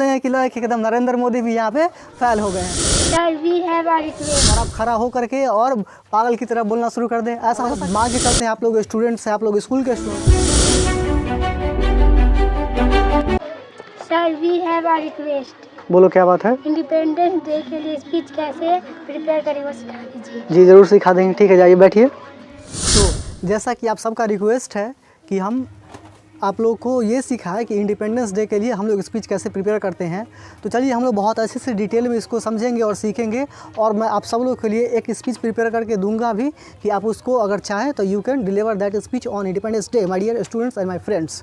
हैं कि लोग एकदम नरेंद्र मोदी भी यहाँ पे फेल हो गए हैं। Sir we have a request. और आप खड़ा हो करके और पागल की तरह बोलना शुरू कर दें, ऐसा हो सकता है? मान के चलते हैं आप लोग स्टूडेंट्स हैं, आप लोग स्कूल के student. Sir we have a request. बोलो क्या बात है? इंडिपेंडेंस डे के लिए स्पीच कैसे प्रिपेयर करें वो सिखा दीजिए। जी ज़रूर सिखा देंगे, ठीक है, जाइए बैठिए। तो जैसा कि आप सबका रिक्वेस्ट है कि हम आप लोग को ये सिखाएं कि इंडिपेंडेंस डे के लिए हम लोग स्पीच कैसे प्रिपेयर करते हैं, तो चलिए हम लोग बहुत अच्छे से डिटेल में इसको समझेंगे और सीखेंगे। और मैं आप सब लोग के लिए एक स्पीच प्रिपेयर करके दूंगा भी कि आप उसको अगर चाहें तो you can deliver that speech on Independence Day my dear students and my friends.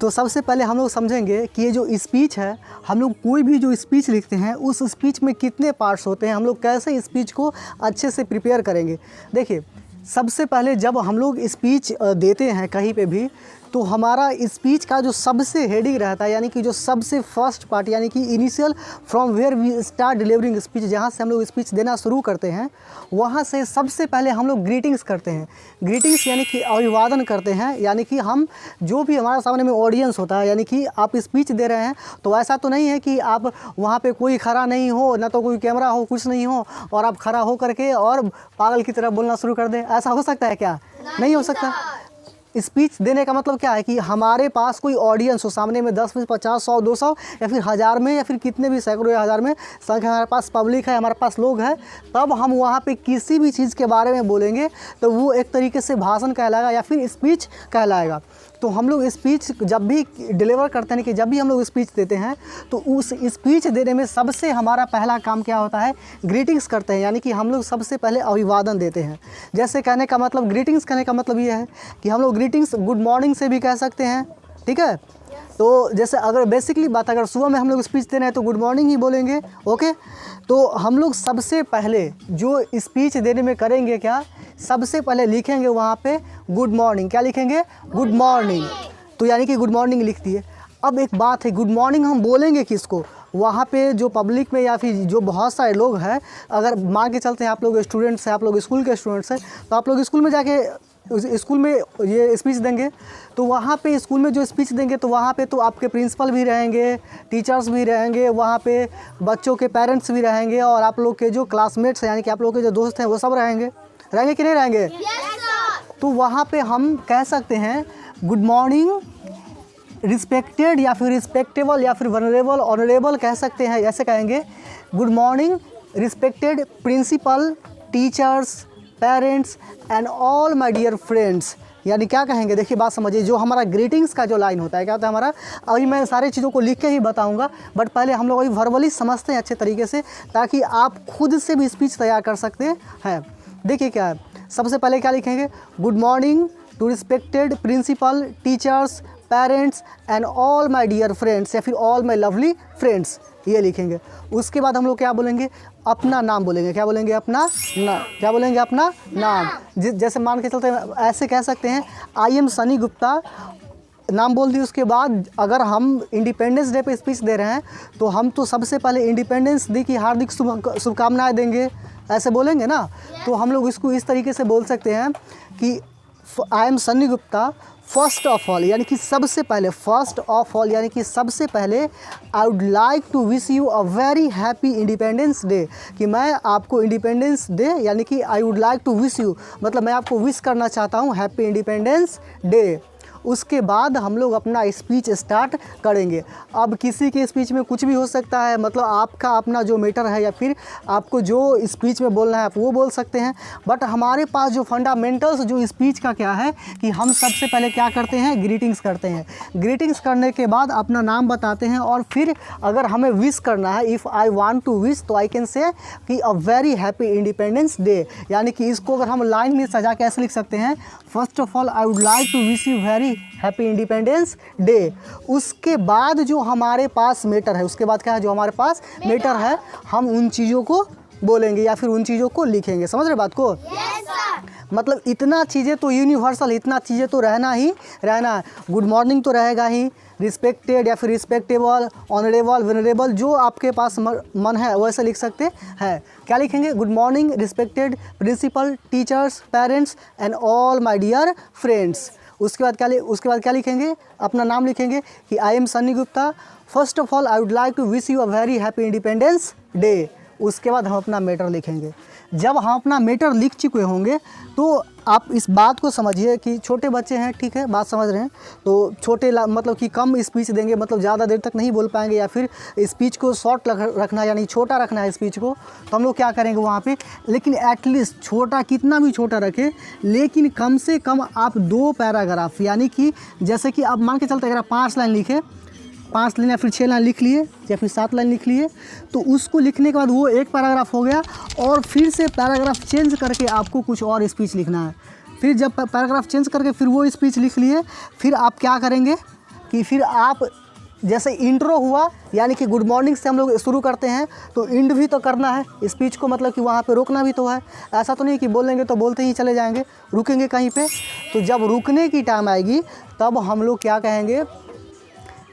तो सबसे पहले हम लोग समझेंगे कि ये जो स्पीच है, हम लोग कोई भी जो स्पीच लिखते हैं उस स्पीच में कितने पार्ट्स होते हैं, हम लोग कैसे स्पीच को अच्छे से प्रिपेयर करेंगे। देखिए, सबसे पहले जब हम लोग स्पीच देते हैं कहीं पे भी, तो हमारा स्पीच का जो सबसे हेडिंग रहता है, यानी कि जो सबसे फर्स्ट पार्ट, यानी कि initial from where we start delivering speech, जहाँ से हम लोग स्पीच देना शुरू करते हैं, वहाँ से सबसे पहले हम लोग ग्रीटिंग्स करते हैं। ग्रीटिंग्स यानी कि अभिवादन करते हैं, यानी कि हम जो भी हमारे सामने में ऑडियंस होता है, यानी कि आप स्पीच दे रहे हैं तो ऐसा तो नहीं है कि आप वहाँ पे कोई खड़ा नहीं हो, ना तो कोई कैमरा हो, कुछ नहीं हो, और आप खड़ा हो करके और पागल की तरह बोलना शुरू कर दें। ऐसा हो सकता है क्या? नहीं हो सकता। स्पीच देने का मतलब क्या है कि हमारे पास कोई ऑडियंस हो, सामने में 10, 20, 50, 100, 200 या फिर हज़ार में, या फिर कितने भी सैकड़ों या हज़ार में संख्या, हमारे पास पब्लिक है, हमारे पास लोग हैं, तब हम वहाँ पे किसी भी चीज़ के बारे में बोलेंगे तो वो एक तरीके से भाषण कहलाएगा या फिर स्पीच कहलाएगा। तो हम लोग स्पीच जब भी डिलीवर करते हैं, कि जब भी हम लोग स्पीच देते हैं, तो उस स्पीच देने में सबसे हमारा पहला काम क्या होता है? ग्रीटिंग्स करते हैं, यानी कि हम लोग सबसे पहले अभिवादन देते हैं। जैसे कहने का मतलब, ग्रीटिंग्स कहने का मतलब ये है कि हम लोग ग्रीटिंग्स गुड मॉर्निंग से भी कह सकते हैं, ठीक है। तो जैसे अगर बेसिकली बात, अगर सुबह में हम लोग स्पीच दे रहे हैं तो गुड मॉर्निंग ही बोलेंगे, ओके। तो हम लोग सबसे पहले जो स्पीच देने में करेंगे क्या, सबसे पहले लिखेंगे वहाँ पे गुड मॉर्निंग। क्या लिखेंगे? Good morning. तो यानी कि गुड मॉर्निंग लिख दिए। अब एक बात है, गुड मॉर्निंग हम बोलेंगे किसको? वहाँ पे जो पब्लिक में या फिर जो बहुत सारे लोग हैं, अगर मान के चलते हैं आप लोग स्टूडेंट्स हैं, आप लोग स्कूल के स्टूडेंट्स हैं, तो आप लोग स्कूल में जाके स्कूल में ये स्पीच देंगे, तो वहाँ पे स्कूल में जो स्पीच देंगे तो वहाँ पे तो आपके प्रिंसिपल भी रहेंगे, टीचर्स भी रहेंगे, वहाँ पे बच्चों के पेरेंट्स भी रहेंगे, और आप लोग के जो क्लासमेट्स हैं, यानी कि आप लोग के जो दोस्त हैं, वो सब रहेंगे कि नहीं रहेंगे? तो वहाँ पे हम कह सकते हैं गुड मॉर्निंग रिस्पेक्टेड, या फिर रिस्पेक्टेबल, या फिर वनरेबल, ऑनरेबल कह सकते हैं। ऐसे कहेंगे, good morning respected principal, teachers, parents and all my dear friends. यानी क्या कहेंगे? देखिए बात समझिए, जो हमारा ग्रीटिंग्स का जो लाइन होता है, क्या होता है हमारा, अभी मैं सारी चीज़ों को लिख के ही बताऊंगा, बट पहले हम लोग अभी वर्बली समझते हैं अच्छे तरीके से, ताकि आप खुद से भी स्पीच तैयार कर सकते हैं। देखिए क्या है, सबसे पहले क्या लिखेंगे? Good morning to respected principal, teachers, parents and all my dear friends, या फिर ऑल माय लवली फ्रेंड्स, ये लिखेंगे। उसके बाद हम लोग क्या बोलेंगे? अपना नाम बोलेंगे। क्या बोलेंगे? अपना नाम। क्या बोलेंगे? अपना नाम। जैसे मान के चलते हैं, ऐसे कह सकते हैं, आई एम सनी गुप्ता, नाम बोल दिए। उसके बाद अगर हम इंडिपेंडेंस डे पे स्पीच दे रहे हैं, तो हम तो सबसे पहले इंडिपेंडेंस डे की हार्दिक शुभकामनाएं देंगे, ऐसे बोलेंगे ना। तो हम लोग इसको इस तरीके से बोल सकते हैं कि I M Sunny Gupta first of all, यानी कि सबसे पहले, फर्स्ट ऑफ ऑल यानी कि सबसे पहले, I would like to wish you a very happy Independence Day, कि मैं आपको इंडिपेंडेंस डे, यानी कि I would like to wish you, मतलब मैं आपको विश करना चाहता हूँ हैप्पी इंडिपेंडेंस डे। उसके बाद हम लोग अपना स्पीच स्टार्ट करेंगे। अब किसी के स्पीच में कुछ भी हो सकता है, मतलब आपका अपना जो मैटर है, या फिर आपको जो स्पीच में बोलना है आप वो बोल सकते हैं, बट हमारे पास जो फंडामेंटल्स जो स्पीच का क्या है कि हम सबसे पहले क्या करते हैं? ग्रीटिंग्स करते हैं। ग्रीटिंग्स करने के बाद अपना नाम बताते हैं, और फिर अगर हमें विश करना है, if I want to wish, तो आई कैन से कि a very happy Independence Day, यानी कि इसको अगर हम लाइन में सजा के ऐसे लिख सकते हैं, first of all I would like to wish you very happy Independence Day. उसके बाद जो हमारे पास मैटर है, उसके बाद क्या है, जो हमारे पास मैटर है, हम उन चीज़ों को बोलेंगे या फिर उन चीज़ों को लिखेंगे। समझ रहे बात को? मतलब इतना चीज़ें तो यूनिवर्सल, इतना चीज़ें तो रहना ही रहना है। गुड मॉर्निंग तो रहेगा ही, रिस्पेक्टेड या फिर रिस्पेक्टेबल, ऑनरेबल, वेनरेबल, जो आपके पास मन है वैसे लिख सकते हैं। क्या लिखेंगे? Good morning respected principal, teachers, parents and all my dear friends. उसके बाद क्या लिखेंगे, अपना नाम लिखेंगे कि I am Sunny Gupta, first of all I would like to wish you a very happy Independence Day. उसके बाद हम अपना मैटर लिखेंगे। जब हम अपना मैटर लिख चुके होंगे तो आप इस बात को समझिए कि छोटे बच्चे हैं, ठीक है, बात समझ रहे हैं, तो मतलब कि कम स्पीच देंगे, मतलब ज़्यादा देर तक नहीं बोल पाएंगे, या फिर स्पीच को शॉर्ट रखना यानी छोटा रखना है स्पीच को, तो हम लोग क्या करेंगे वहाँ पे, लेकिन एटलीस्ट छोटा, कितना भी छोटा रखें, लेकिन कम से कम आप 2 पैराग्राफ, यानी कि जैसे कि आप मान के चलते अगर आप 5 लाइन लिखे, 5 लाइन या फिर 6 लाइन लिख लिए या फिर 7 लाइन लिख लिए, तो उसको लिखने के बाद वो 1 पैराग्राफ हो गया, और फिर से पैराग्राफ चेंज करके आपको कुछ और स्पीच लिखना है। फिर जब पैराग्राफ चेंज करके फिर वो स्पीच लिख लिए, फिर आप क्या करेंगे कि फिर आप जैसे इंट्रो हुआ, यानी कि गुड मॉर्निंग से हम लोग शुरू करते हैं, तो इंड भी तो करना है स्पीच को, मतलब कि वहाँ पे रोकना भी तो है। ऐसा तो नहीं कि बोलेंगे तो बोलते ही चले जाएंगे, रुकेंगे कहीं पे। तो जब रुकने की टाइम आएगी तब हम लोग क्या कहेंगे,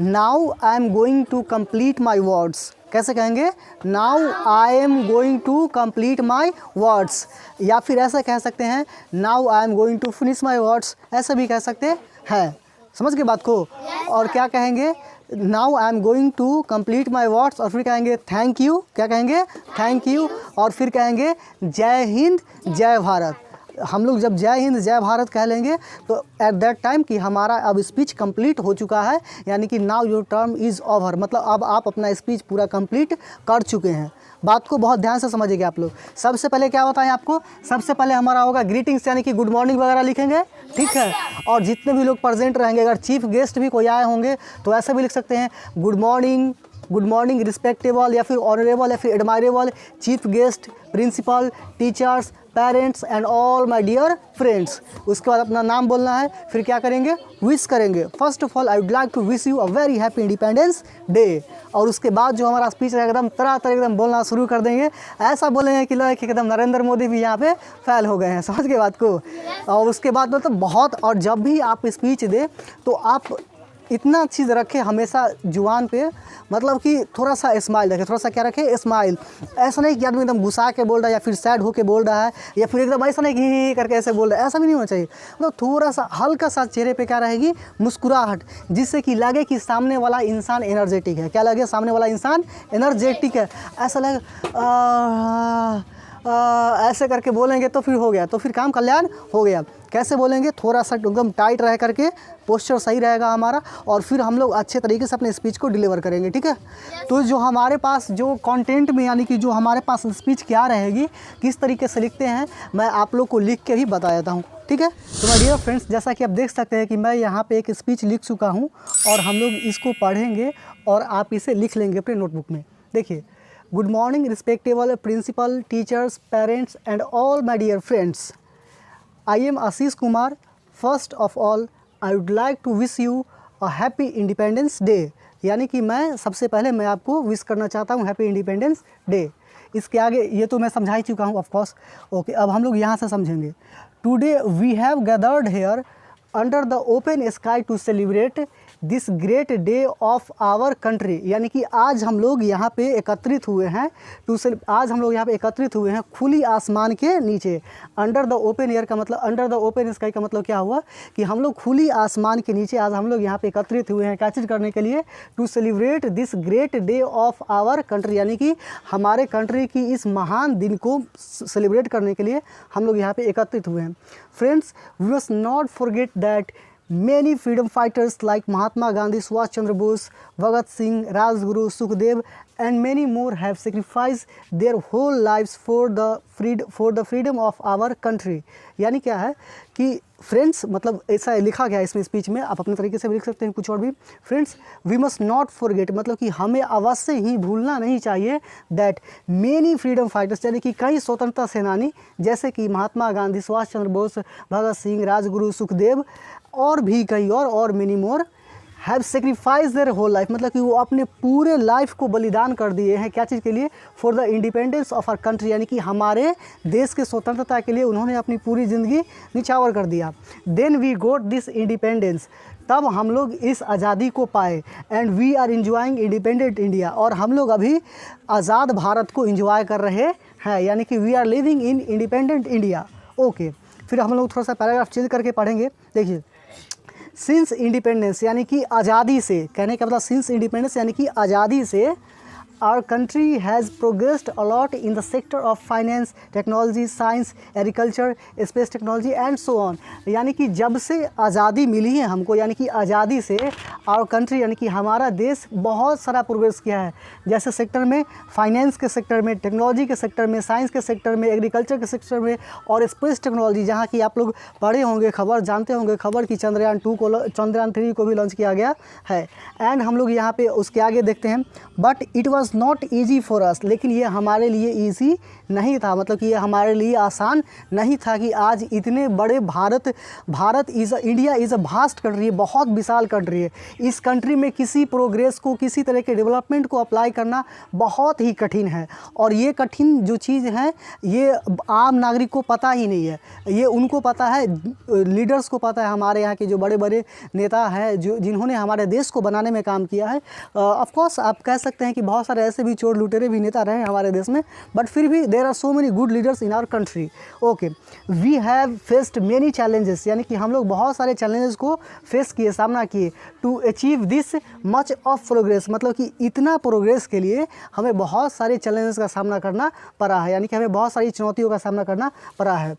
now I am going to complete my words. कैसे कहेंगे, now I am going to complete my words, या फिर ऐसा कह सकते हैं now I am going to finish my words, ऐसा भी कह सकते हैं। समझ के बात को। और क्या कहेंगे, now I am going to complete my words, और फिर कहेंगे थैंक यू। क्या कहेंगे, थैंक यू। और फिर कहेंगे जय हिंद जय भारत। हम लोग जब जय हिंद जय भारत कह लेंगे तो एट दैट टाइम कि हमारा अब स्पीच कंप्लीट हो चुका है, यानी कि now your term is over, मतलब अब आप अपना स्पीच पूरा कंप्लीट कर चुके हैं। बात को बहुत ध्यान से समझिएगा आप लोग। सबसे पहले क्या बताएं आपको, सबसे पहले हमारा होगा ग्रीटिंग्स, यानी कि गुड मॉर्निंग वगैरह लिखेंगे, ठीक है। और जितने भी लोग प्रेजेंट रहेंगे, अगर चीफ गेस्ट भी कोई आए होंगे तो ऐसा भी लिख सकते हैं, गुड मॉर्निंग रिस्पेक्टेबल या फिर ऑनरेबल या फिर admirable chief guest, principal, teachers, parents and all my dear friends. उसके बाद अपना नाम बोलना है, फिर क्या करेंगे, विश करेंगे। First of all I would like to wish you a very happy Independence Day. और उसके बाद जो हमारा स्पीच है एकदम तरह एकदम बोलना शुरू कर देंगे, ऐसा बोलेंगे कि लगे कि एकदम नरेंद्र मोदी भी यहाँ पे फेल हो गए हैं। समझ के बात को। और उसके बाद मतलब बहुत, और जब भी आप स्पीच दें तो आप इतना चीज़ रखें हमेशा जुबान पे, मतलब कि थोड़ा सा स्माइल रखें, थोड़ा सा क्या रखें, स्माइल। ऐसा नहीं कि आदमी एकदम गुस्सा के बोल रहा है या फिर सैड होके बोल रहा है, या फिर एकदम ऐसा नहीं कि ही करके ऐसे बोल रहा है, ऐसा भी नहीं होना चाहिए। मतलब थोड़ा सा हल्का सा चेहरे पे क्या रहेगी, मुस्कुराहट, जिससे कि लगे कि सामने वाला इंसान एनर्जेटिक है। क्या लगे, सामने वाला इंसान एनर्जेटिक है, ऐसा लगे ऐसे करके बोलेंगे तो फिर हो गया, तो फिर काम कल्याण हो गया। कैसे बोलेंगे, थोड़ा सा एकदम टाइट रह करके, पोस्चर सही रहेगा हमारा, और फिर हम लोग अच्छे तरीके से अपने स्पीच को डिलीवर करेंगे, ठीक है। तो जो हमारे पास जो कंटेंट में, यानी कि जो हमारे पास स्पीच क्या रहेगी, किस तरीके से लिखते हैं, मैं आप लोग को लिख के भी बता देता हूँ, ठीक है। तो माय डियर फ्रेंड्स, जैसा कि आप देख सकते हैं कि मैं यहाँ पे एक स्पीच लिख चुका हूँ, और हम लोग इसको पढ़ेंगे और आप इसे लिख लेंगे अपने नोटबुक में। देखिए, good morning respectable principal, teachers, parents and all my dear friends, I am Ashish Kumar. First of all, I would like to wish you a happy Independence Day. यानी कि मैं सबसे पहले मैं आपको विश करना चाहता हूँ हैप्पी इंडिपेंडेंस डे। इसके आगे ये तो मैं समझा ही चुका हूँ ऑफ कोर्स। ओके, अब हम लोग यहाँ से समझेंगे। Today we have gathered here under the open sky to celebrate this great day of our country. यानी कि आज हम लोग यहाँ पे एकत्रित हुए हैं आज हम लोग यहाँ पे एकत्रित हुए हैं खुली आसमान के नीचे। अंडर द ओपन एयर का मतलब, अंडर द ओपन स्काई का मतलब क्या हुआ कि हम लोग खुली आसमान के नीचे आज हम लोग यहाँ पे एकत्रित हुए हैं, क्या चीज़ करने के लिए, to celebrate this great day of our country. यानी कि हमारे कंट्री की इस महान दिन को सेलिब्रेट करने के लिए हम लोग यहाँ पे एकत्रित हुए हैं। Friends, we must not forget that many freedom fighters like Mahatma Gandhi, Subhash Chandra Bose, Bhagat Singh, Rajguru, Sukhdev and many more have sacrificed their whole lives for the freedom of our country। यानी क्या है कि friends, मतलब ऐसा लिखा गया है इसमें स्पीच में, आप अपने तरीके से भी लिख सकते हैं कुछ और भी। Friends, we must not forget, मतलब कि हमें अवश्य ही भूलना नहीं चाहिए, दैट मेनी फ्रीडम फाइटर्स, यानी कि कई स्वतंत्रता सेनानी जैसे कि महात्मा गांधी, सुभाष चंद्र बोस, भगत सिंह, राजगुरु, सुखदेव और भी कई और many more have sacrifice their whole life, मतलब कि वो अपने पूरे लाइफ को बलिदान कर दिए हैं। क्या चीज़ के लिए, for the independence of our country, यानी कि हमारे देश के स्वतंत्रता के लिए उन्होंने अपनी पूरी ज़िंदगी निछावर कर दिया। Then we got this independence, तब हम लोग इस आज़ादी को पाए। And we are enjoying independent India, और हम लोग अभी आज़ाद भारत को इंजॉय कर रहे हैं, यानी कि we are living in independent India. Okay, फिर हम लोग थोड़ा सा पैराग्राफ चेंज करके पढ़ेंगे। देखिए, सिंस इंडिपेंडेंस यानी कि आज़ादी से, कहने का मतलब सिंस इंडिपेंडेंस यानी कि आज़ादी से, our country has progressed a lot in the sector of finance, technology, science, agriculture, space technology and so on। यानी कि जब से आज़ादी मिली है हमको, यानी कि आज़ादी से our country यानी कि हमारा देश बहुत सारा प्रोग्रेस किया है। जैसे सेक्टर में, फाइनेंस के सेक्टर में, टेक्नोलॉजी के सेक्टर में, साइंस के सेक्टर में, एग्रीकल्चर के सेक्टर में और स्पेस टेक्नोलॉजी, जहाँ की आप लोग पढ़े होंगे खबर, जानते होंगे खबर कि चंद्रयान 3 को भी लॉन्च किया गया है। एंड हम लोग यहाँ पे उसके आगे देखते हैं, but it was not easy for us, लेकिन ये हमारे लिए ईजी नहीं था, मतलब कि ये हमारे लिए आसान नहीं था कि आज इतने बड़े India is a vast country, बहुत विशाल कंट्री है। इस कंट्री में किसी प्रोग्रेस को, किसी तरह के डेवलपमेंट को अप्लाई करना बहुत ही कठिन है। और ये कठिन जो चीज़ है ये आम नागरिक को पता ही नहीं है, ये उनको पता है, लीडर्स को पता है, हमारे यहाँ के जो बड़े बड़े नेता हैं जो जिन्होंने हमारे देश को बनाने में काम किया है। ऑफ कोर्स आप कह सकते हैं कि बहुत सारे ऐसे भी चोर लुटेरे भी नेता रहे हैं हमारे देश में, बट फिर भी there are so many good leaders in our country. Okay, we have faced many challenges, यानी कि हम लोग बहुत सारे चैलेंजेस को फेस किए, सामना किए, to achieve this much of progress, मतलब कि इतना प्रोग्रेस के लिए हमें बहुत सारे चैलेंजेस का सामना करना पड़ा है, यानी कि हमें बहुत सारी चुनौतियों का सामना करना पड़ा है।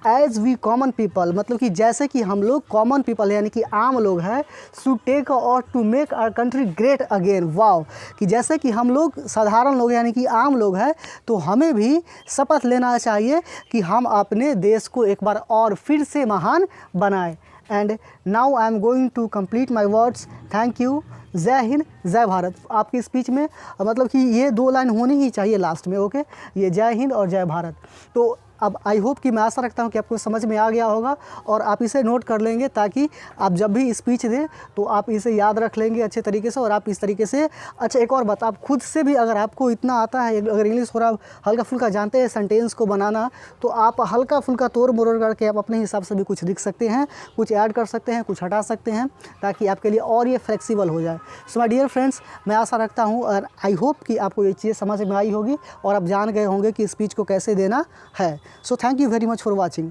एज वी कॉमन पीपल, मतलब कि जैसे कि हम लोग कॉमन पीपल यानी कि आम लोग हैं, शुड टेक और to make our country great again. Wow, कि जैसे कि हम लोग साधारण लोग यानी कि आम लोग हैं, तो हमें भी शपथ लेना चाहिए कि हम अपने देश को एक बार और फिर से महान बनाएं। And now I am going to complete my words. Thank you. जय हिंद, जय भारत। आपकी स्पीच में मतलब कि ये 2 लाइन होनी ही चाहिए लास्ट में। ओके, ये जय हिंद और जय भारत। तो अब आई होप कि मैं आशा रखता हूँ कि आपको समझ में आ गया होगा और आप इसे नोट कर लेंगे, ताकि आप जब भी स्पीच दें तो आप इसे याद रख लेंगे अच्छे तरीके से और आप इस तरीके से। अच्छा, एक और बात, आप खुद से भी अगर आपको इतना आता है, अगर इंग्लिश थोड़ा हल्का फुल्का जानते हैं सेंटेंस को बनाना, तो आप हल्का फुल्का तोड़ मरोड़ करके आप अपने हिसाब से भी कुछ लिख सकते हैं, कुछ ऐड कर सकते हैं, कुछ हटा सकते हैं, ताकि आपके लिए और ये फ्लेक्सिबल हो जाए। सो माय डियर फ्रेंड्स, मैं आशा रखता हूँ और आई होप कि आपको ये चीज़ समझ में आई होगी और आप जान गए होंगे कि स्पीच को कैसे देना है। So thank you very much for watching.